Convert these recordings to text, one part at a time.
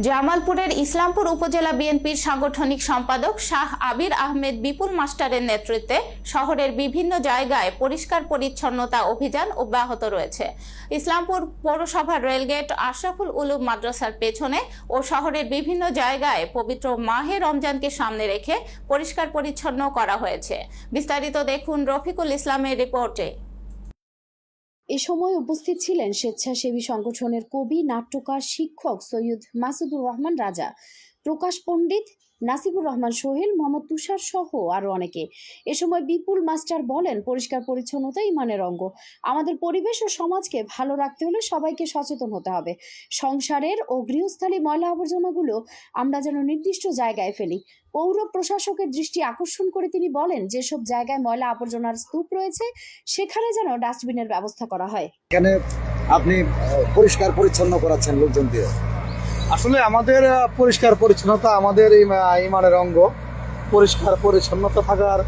জামালপুরের ইসলামপুর উপজেলা বিএনপির সাংগঠনিক সম্পাদক শাহ আবির আহমেদ বিপুল মাস্টারের নেতৃত্বে শহরের বিভিন্ন জায়গায় পরিষ্কার পরিচ্ছন্নতা অভিযান অব্যাহত রয়েছে। ইসলামপুর পৌরসভার রেলগেট, আশরাফুল উলুম মাদ্রাসার পেছনে ও শহরের বিভিন্ন জায়গায় পবিত্র মাহে রমজানকে সামনে রেখে পরিষ্কার পরিচ্ছন্ন করা হয়েছে। বিস্তারিত দেখুন রফিকুল ইসলামের রিপোর্টে। এ সময় উপস্থিত ছিলেন স্বেচ্ছাসেবী সংগঠনের কবি, নাট্যকার, শিক্ষক সৈয়দ মাসুদুর রহমান রাজা, প্রকাশ পণ্ডিত, নাসিবুর রহমান সোহেল, মোহাম্মদ তুষার সহ আরো অনেকে। এ সময় বিপুল মাস্টার বলেন, পরিষ্কার পরিচ্ছন্নতা ইমানের অঙ্গ। আমাদের পরিবেশ ও সমাজকে ভালো রাখতে হলে সবাইকে সচেতন হতে হবে। সংসারের ও গৃহস্থালী ময়লা আবর্জনাগুলো আমরা যেন নির্দিষ্ট জায়গায় ফেলি। পৌর প্রশাসকের দৃষ্টি আকর্ষণ করে তিনি বলেন, যেসব জায়গায় ময়লা আবর্জনার স্তূপ রয়েছে সেখানে যেন ডাস্টবিনের ব্যবস্থা করা হয়। এখানে আপনি পরিষ্কার পরিচ্ছন্ন করাচ্ছেন লোকজন দিয়ে। আসলে আমাদের পরিষ্কার পরিচ্ছন্নতা আমাদের ইমানের অঙ্গ। পরিষ্কার পরিচ্ছন্নতা থাকার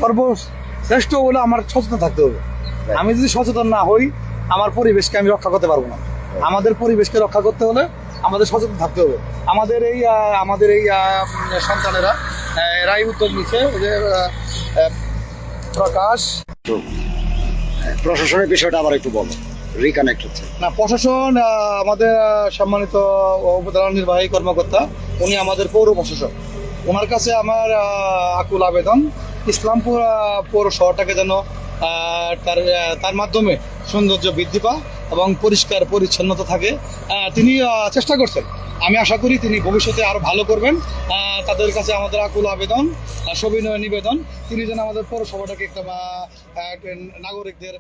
সর্বশ্রেষ্ঠ বলে আমার সচেতন থাকতে হবে। আমি যদি সচেতন না হই, আমার পরিবেশকে আমি রক্ষা করতে পারবো না। আমাদের পরিবেশকে রক্ষা করতে হলে আমাদের সচেতন থাকতে হবে। আমাদের এই সন্তানেরা এরাই উদ্যোগ নিচ্ছে যে প্রকাশ। প্রশাসনের বিষয়টা আবার একটু বলো, রিকানেক্ট হচ্ছে না, প্রশাসন আমাদের সম্মানিত উপজেলা নির্বাহী কর্মকর্তা, উনি আমাদের পৌর প্রশাসক। ওনার কাছে আমার আকুল আবেদন, ইসলামপুর পৌর শহরটাকে যেন তার মাধ্যমে সৌন্দর্য বৃদ্ধি পায় এবং পরিষ্কার পরিচ্ছন্নতা থাকে। তিনি চেষ্টা করছেন, আমি আশা করি তিনি ভবিষ্যতে আরো ভালো করবেন। তাদের কাছে আমাদের আকুল আবেদন, সবিনয় নিবেদন, তিনি যেন আমাদের পৌরসভাটাকে একটা নাগরিকদের